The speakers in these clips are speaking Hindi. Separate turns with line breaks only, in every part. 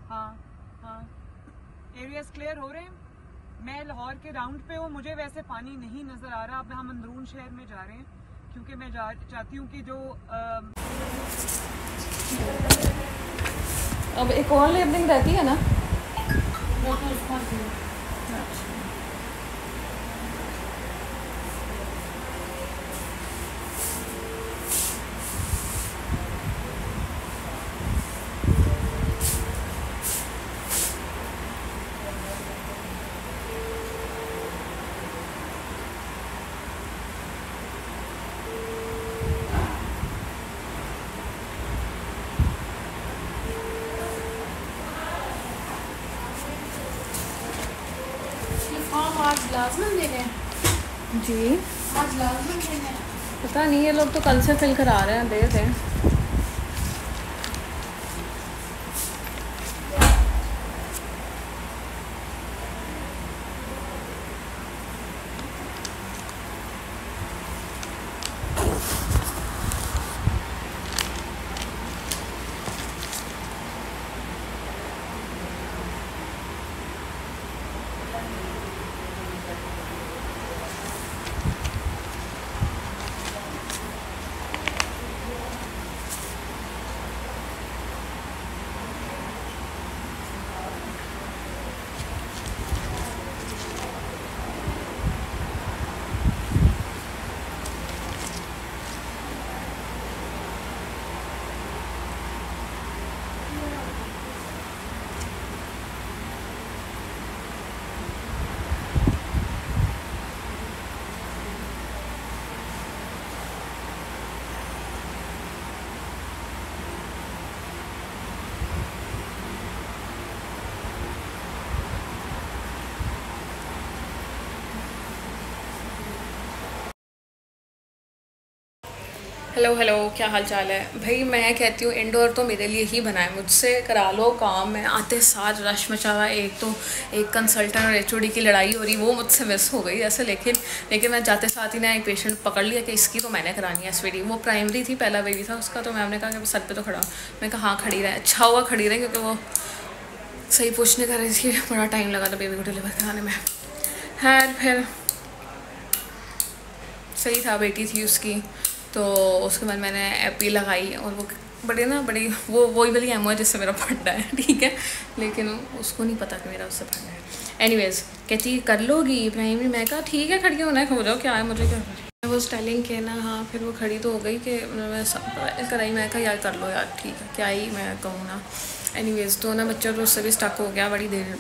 हाँ हाँ, एरियाज क्लियर हो रहे हैं। मैं लाहौर के राउंड पे हूँ, मुझे वैसे पानी नहीं नज़र आ रहा। अब हम अंदरून शहर में जा रहे हैं क्योंकि मैं चाहती हूँ कि जो
अब एक और लेबलिंग रहती है ना,
वो तो उसका आज लाजमन देने
जी
आज लाजमन देने
पता नहीं, ये लोग तो कल से फिल करा रहे हैं, दे दें। हेलो हेलो, क्या हाल चाल है भाई। मैं कहती हूँ इंडोर तो मेरे लिए ही बना है, मुझसे करा लो काम। मैं आते साथ रश मचा हुआ। एक कंसल्टेंट और एचओडी की लड़ाई हो रही, वो मुझसे मिस हो गई ऐसे। लेकिन मैं जाते साथ ही ना एक पेशेंट पकड़ लिया कि इसकी तो मैंने करानी है एसवीडी। वो प्राइमरी थी, पहला बेबी था उसका। तो मैम ने कहा कि सर पे तो खड़ा। मैं कहा हाँ खड़ी रहे। अच्छा हुआ खड़ी रहे, क्योंकि वो सही पूछने कर रही थी। बड़ा टाइम लगा था बेबी को डिलीवर कराने में। खैर फिर सही था, बेटी थी उसकी। तो उसके बाद मैंने एपी लगाई, और वो बड़ी वो वही वाली एमओ है जिससे मेरा फंडा है, ठीक है। लेकिन उसको नहीं पता कि मेरा उससे फंडा है। एनीवेज कहती कर लोगी प्राइमरी। मैं कहा ठीक है, खड़ी होना है, हो जाओ, क्या है मुझे, क्या मैं वो स्टाइलिंग के ना। हाँ फिर वो खड़ी तो हो गई कि मैं कराई। मैं कहा यार कर लो यार, ठीक है, क्या ही मैं कहूँ ना। एनीवेज तो ना बच्चा तो उससे भी स्टक हो गया, बड़ी देर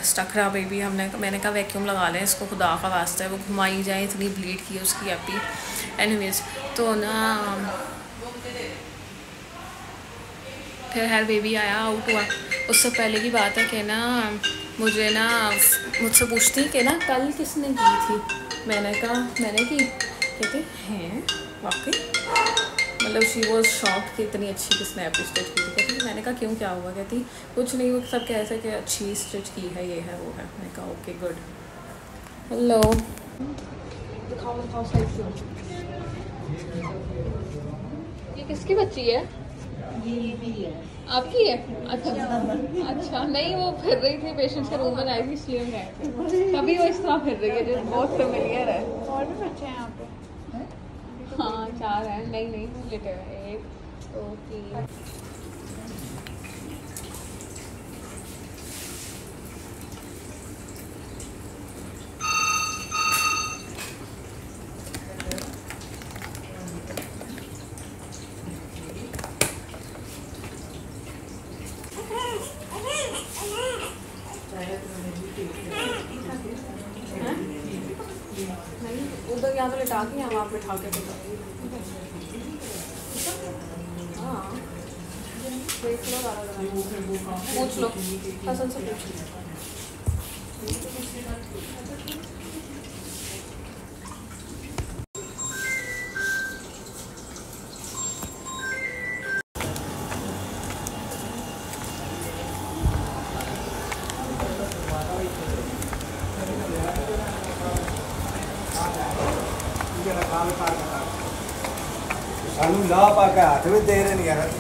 स्टक रहा बेबी। मैंने कहा वैक्यूम लगा लें इसको, खुदा का वास्ता है, वो घुमाई जाए, इतनी ब्लीड की उसकी एपी। एनीवेज तो ना फिर हर बेबी आया, आउट हुआ। उससे पहले की बात है कि ना मुझसे पूछती कि ना कल किसने की थी। मैंने कहा मैंने की। कहते हैं वाकई, मतलब शी वॉज शॉक्ड कि इतनी अच्छी किसने एपी स्टिच की थी। कहती मैंने कहा क्यों, क्या हुआ। कहती कुछ नहीं, वो सब कहते कि अच्छी स्टिच की है, ये है वो है। मैंने कहा ओके गुड। हेलो, दिखाओ साइड से। ये किसकी बच्ची है?
ये भी है
आपकी है? अच्छा नहीं, वो फिर रही थी, पेशेंट के रूम में आई थी, इसलिए हम गए थे। तभी वो इस तरह फिर रही है, जो बहुत फेमिलियर है।
और भी बच्चे हैं यहाँ पे?
हाँ 4 हैं। नहीं लेटे हुए, 1 2 3। उधर यहाँ तो लिटा के यहाँ वहाँ बिठा के हाँ देख लो, पूछ लो हसन से पूछ लो।
सानू ला पा के हाथ में दे रहे नहीं यार।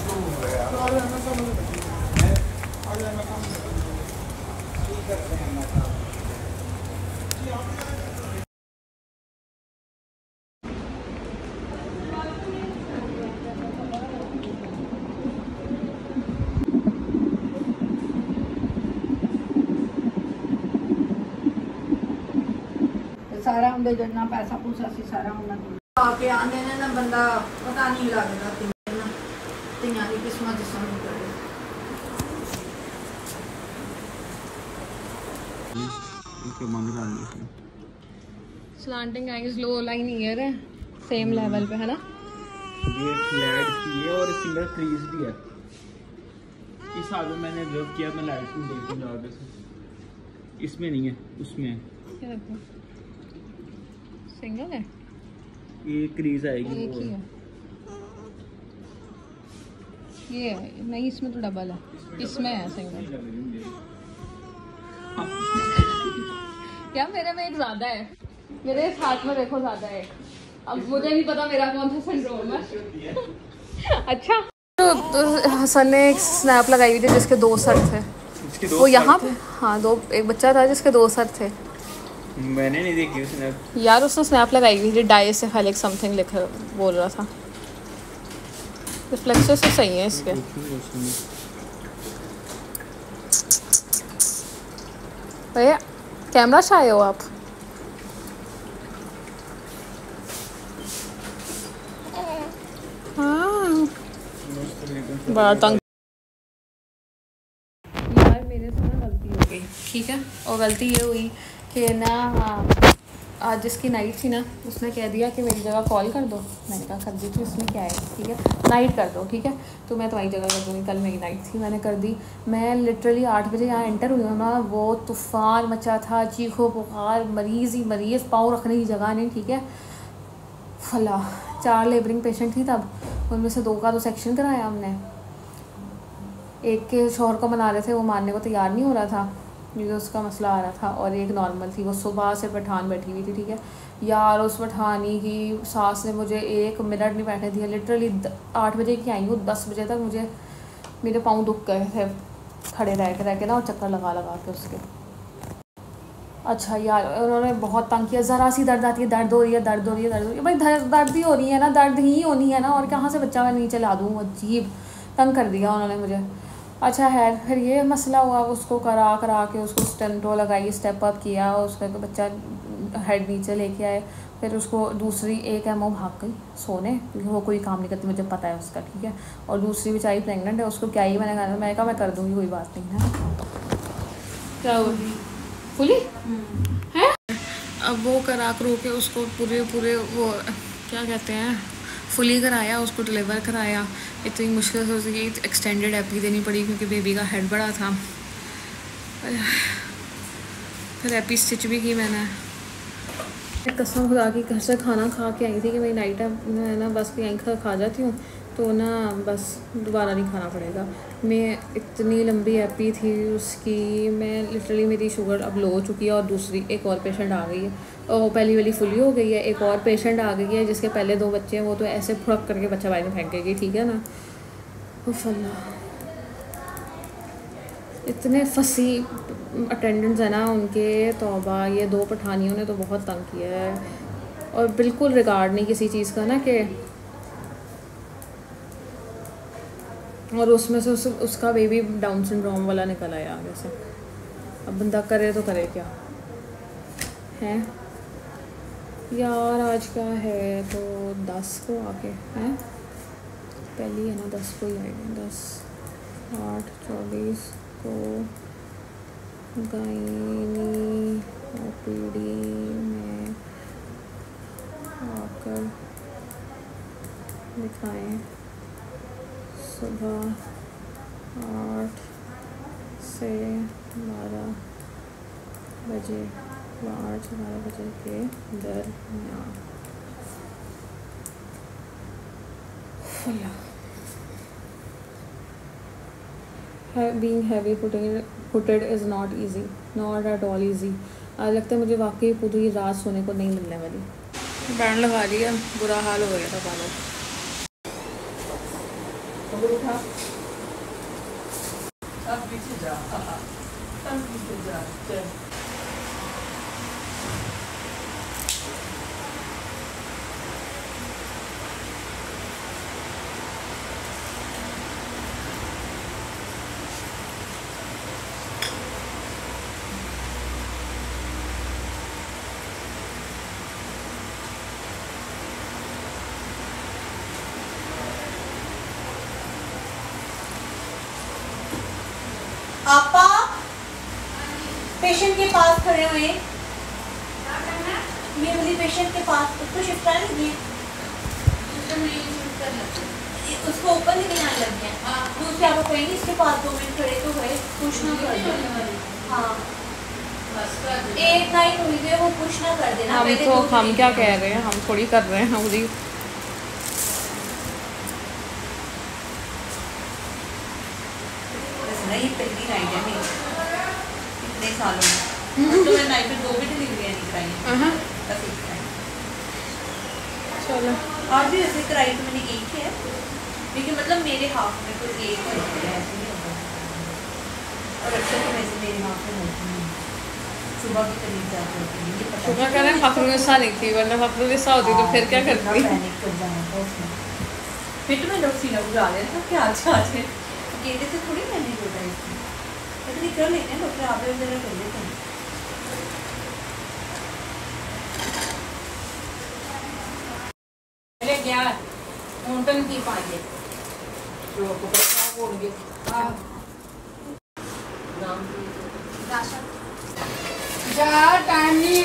सारा उनके जितना पैसा पूसा सी सारा उन्होंने आके आने ने ना बंदा पता नहीं लगता तियां की किस्मत जिसमें करे।
स्लैंटिंग एंगल्स लो लाइन ईयर है सेम लेवल पे है ना।
ये फ्लैट की है और इसके अंदर क्रीज भी है। इस हाल में मैंने ऑब्जर्व किया, मैं लाइट को देखूं जाके से इसमें नहीं है उसमें है।
क्या लगता है सिंगल है
ये क्रीज आएगी
एक ही है ये है नहीं इसमें तो डबल है इसमें है सिंगल। क्या मेरे में एक ज्यादा है मेरे हाथ में देखो ज्यादा है। अब मुझे नहीं पता मेरा कौन सा सिंड्रोम है। अच्छा तो हसन ने एक स्नैप लगाई हुई थी जिसके 2 सर थे वो यहाँ पे। हाँ दो एक बच्चा था जिसके 2 सर थे।
मैंने नहीं देखी उसने
यार उसने स्नैप लगाई हुई थी डाइसेफेलिक समथिंग लिख बोल रहा था। रिफ्लेक्सेस तो सही है इसके। भैया कैमरा से आए हो आप? हाँ बड़ा तंग यार मेरे से ना गलती हो गई ठीक है। और गलती ये हुई कि ना आज जिसकी नाइट थी ना उसने कह दिया कि मेरी जगह कॉल कर दो। मैंने कहा कर दी थी उसमें क्या है ठीक है नाइट कर दो ठीक है तो मैं तुम्हारी जगह कर दूँगी। कल मेरी नाइट थी मैंने कर दी। मैं लिटरली 8 बजे यहाँ एंटर हुई हूँ ना वो तूफ़ान मचा था चीखो पुकार मरीज़ ही मरीज़ पाँव रखने की जगह नहीं ठीक है। फला 4 लेबरिंग पेशेंट थी तब उनमें से 2 का तो सेक्शन कराया हमने। एक के शोहर को मना रहे थे वो मानने को तैयार नहीं हो रहा था क्योंकि उसका मसला आ रहा था और एक नॉर्मल थी वो सुबह से पठान बैठी हुई थी ठीक है। यार उस पठानी की सास ने मुझे 1 मिनट नहीं बैठने दिया। लिटरली 8 बजे की आई हूँ 10 बजे तक मुझे मेरे पाँव दुख गए थे खड़े रह के ना और चक्कर लगा के उसके। अच्छा यार उन्होंने बहुत तंग किया। ज़रा सी दर्द आती है दर्द हो रही है भाई दर्द ही हो रही है ना दर्द ही होनी है ना और कहाँ से बच्चा मैं नीचे ला दूँ। अजीब तंग कर दिया उन्होंने मुझे। अच्छा है फिर ये मसला हुआ उसको करा के उसको स्टेंटो लगाई स्टेप अप किया उसका बच्चा हेड नीचे लेके आए। फिर उसको दूसरी एक है वो भाग गई सोने क्योंकि वो कोई काम नहीं करती मुझे पता है उसका ठीक है। और दूसरी बेचारी प्रेग्नेंट है उसको क्या ही मैंने कहा मैं कर दूँगी कोई बात नहीं है। क्या हुआ फुली है अब वो करा के उसको पूरे वो क्या कहते हैं फुली कराया उसको डिलीवर कराया। इतनी मुश्किल से उसकी एक्सटेंडेड एपी देनी पड़ी क्योंकि बेबी का हेड बड़ा था। फिर एपी स्टिच भी की मैंने। कसम खुदा की घर से खाना खा के आई थी कि मेरी नाइट है मैं ना बस यहीं खा जाती हूँ तो ना बस दोबारा नहीं खाना पड़ेगा। मैं इतनी लंबी एपी थी उसकी मैं लिटरली मेरी शुगर अब लो हो चुकी है और दूसरी एक और पेशेंट आ गई है और पहली वाली फुली हो गई है। एक और पेशेंट आ गई है जिसके पहले 2 बच्चे हैं वो तो ऐसे फुड़क करके बच्चा बाहर में फेंकेगी ठीक है ना। फल्ला इतने फंसी अटेंडेंट्स है ना उनके तौबा। ये 2 पठानियों ने तो बहुत तंग किया है और बिल्कुल रिगार्ड नहीं किसी चीज़ का ना कि और उसमें से उसका बेबी डाउन सिंड्रोम वाला निकल आया आगे से। अब बंदा करे तो करे क्या है यार। आज का है तो 10 को आके हैं पहली है ना 10 को ही आएगी 10/8/24 को गायनी ओपीडी में आकर दिखाएं। सुबह 8 से 12 बजे 8 से 12 बजे के दरमियान। Being heavy footed is not easy, not at all easy. लगता है मुझे वाकई पूरी रात सोने को नहीं मिलने वाली। बैंड लगा रही है बुरा हाल हो गया था बालों।
अब पीछे जा, अब पीछे जा, चल।
आपा पेशेंट के पास खड़े हुए, ये वाली पेशेंट के पास उसको शिफ्ट कर लीजिए, उसको ऊपर लेके जाने लग गए। दूसरे आपको कहेंगे इसके पास 2 मिनट खड़े तो गए, पुश ना कर देना। हाँ 8 9 हुई है, वो पुश ना कर देना।
हम क्या कह रहे हैं, हम थोड़ी कर रहे हैं, हम भी
ये पहली राइड है मेरी इतने सालों में, तो मैं नाइट में 2 भी डिलीवरियाँ नहीं कराई हैं।
चलो
आज भी वैसे कराई तो मैंने एक ही है, लेकिन मतलब मेरे हाथ में तो एक ही होती है, ऐसे नहीं होता। और अक्सर तो वैसे मेरे हाथ में होती नहीं, सुबह की करीब जाती होती है।
सुबह कह रहे हैं फखरुनिसा नहीं थी, वरना फखरुनिसा होती तो फिर क्या करती।
पैनिक कर जाना था उसमें, फिर तो मैं लोग सीना बुझा लिया था कि आज अकेले से थोड़ी मैनेज होता है इसमें, लेकिन कर लेते हैं डॉक्टर, आप वगैरह कर लेते हैं।
अरे यार मोटन की पाए जो को पैसा बोल गए। हां नाम दाशा जा टाइम नहीं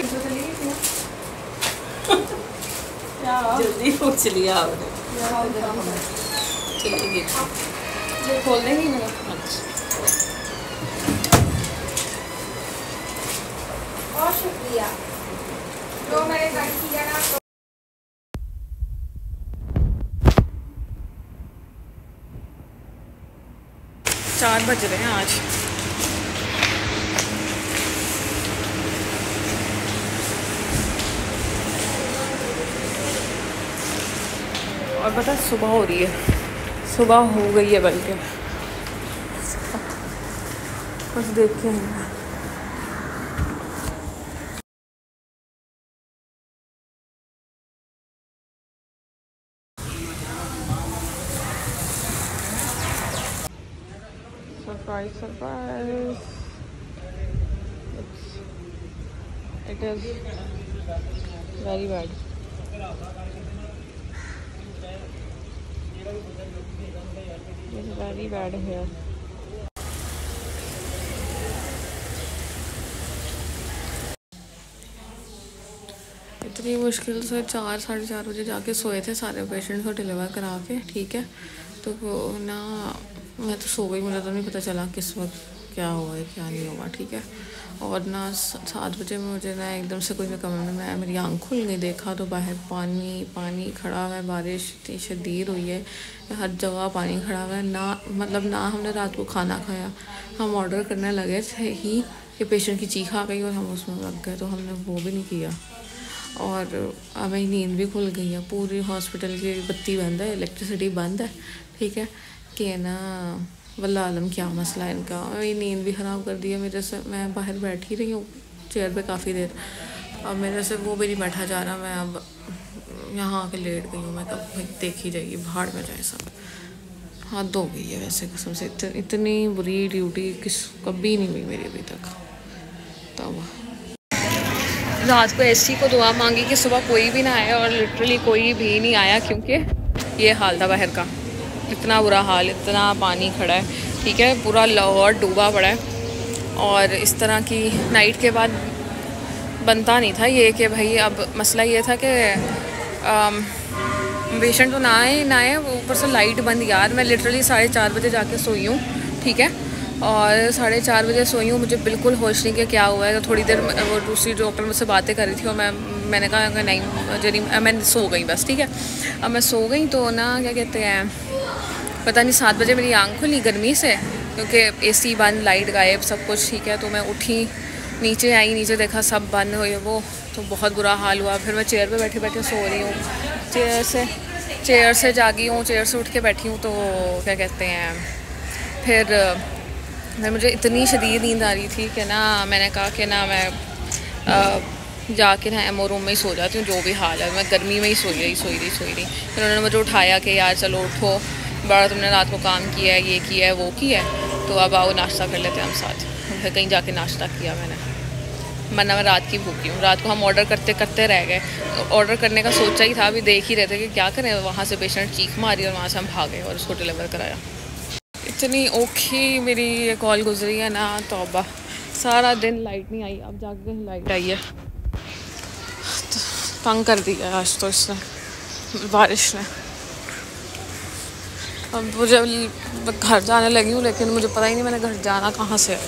जल्दी पूछ लिया आपने। चलिए
ये खोल देंगी मेरा।
बहुत शुक्रिया जो मेरे घर किया ना।
4 बज रहे हैं आज। और पता सुबह हो रही है, सुबह हो गई है बल्कि, कुछ देख के आएंगे। Surprise, surprise. It is very bad. It is very bad here. इतनी मुश्किल से 4 साढ़े 4 बजे जाके सोए थे सारे पेशेंट को डिलीवर करा के, ठीक है। तो ना मैं तो सो गई, मुझे तो नहीं पता चला किस वक्त क्या हुआ है क्या नहीं हुआ, ठीक है। और ना 7 बजे मुझे ना एकदम से कोई मैं कमरे में, मेरी आँख खुल गई, देखा तो बाहर पानी पानी खड़ा हुआ है, बारिश इतनी शदीद हुई है, हर जगह पानी खड़ा हुआ है। ना मतलब ना हमने रात को खाना खाया, हम ऑर्डर करने लगे थे ही कि पेशेंट की चीख आ गई और हम उसमें लग गए, तो हमने वो भी नहीं किया। और हमें नींद भी खुल गई है, पूरी हॉस्पिटल की बत्ती बंद है, इलेक्ट्रिसिटी बंद है, ठीक है। कि ना वल्लाह आलम क्या मसला है इनका, मेरी नींद भी ख़राब कर दी है मेरे से। मैं बाहर बैठी रही हूँ चेयर पे काफ़ी देर, अब मेरे से वो भी नहीं बैठा जा रहा, मैं अब यहाँ आके लेट गई हूँ। मैं कब देखी जाएगी, भाड़ में जाए सब, हद हो गई है वैसे कसम से। इतनी बुरी ड्यूटी कभी नहीं हुई मेरी अभी तक। तब रात को एससी को दुआ मांगी कि सुबह कोई भी ना आए, और लिटरली कोई भी नहीं आया, क्योंकि ये हाल था बाहर का, इतना बुरा हाल, इतना पानी खड़ा है, ठीक है। पूरा लाहौर डूबा पड़ा है। और इस तरह की नाइट के बाद बनता नहीं था ये कि भाई, अब मसला ये था कि पेशेंट तो ना आए, ऊपर से लाइट बंद। यार मैं लिटरली 4:30 बजे जाके सोई हूँ, ठीक है। और 4:30 बजे सोई हूँ, मुझे बिल्कुल होश नहीं कि क्या हुआ है। तो थोड़ी देर वो दूसरी डॉक्टर मुझसे बातें कर रही थी, और मैंने कहा कि नहीं जरी मैं सो गई बस, ठीक है। अब मैं सो गई तो ना क्या कहते हैं, पता नहीं 7 बजे मेरी आँख खुली गर्मी से, क्योंकि एसी बंद, लाइट गायब, सब कुछ ठीक है। तो मैं उठी, नीचे आई, नीचे देखा सब बंद हुए वो, तो बहुत बुरा हाल हुआ। फिर मैं चेयर पे बैठे बैठे सो रही हूँ, चेयर से जागी हूँ, चेयर से उठ के बैठी हूँ। तो क्या कहते हैं, फिर मैं मुझे इतनी शदीद नींद आ रही थी कि ना मैंने कहा कि ना मैं जाके ना एमओ रूम में ही सो जाती हूँ, जो भी हाल है। मैं गर्मी में ही सोई रही। फिर उन्होंने मुझे उठाया कि यार चलो उठो, बड़ा तुमने रात को काम किया है, ये किया है, वो किया है, तो अब आओ नाश्ता कर लेते हैं हम साथ। फिर कहीं जाके नाश्ता किया मैंने, वरना मैं रात की भूखी हूँ। रात को हम ऑर्डर करते करते रह गए। ऑर्डर करने का सोचा ही था, अभी देख ही रहे थे कि क्या करें। वहाँ से पेशेंट चीख मारी और वहाँ से हम भागे और उसको डिलीवर कराया। इतनी औखी मेरी ये कॉल गुजरी है ना, तौबा। सारा दिन लाइट नहीं आई, अब जाके लाइट आई है। तो तंग कर दिया आज तो इसने, बारिश ने। अब मुझे घर जाने लगी हूँ, लेकिन मुझे पता ही नहीं मैंने घर जाना कहाँ से है।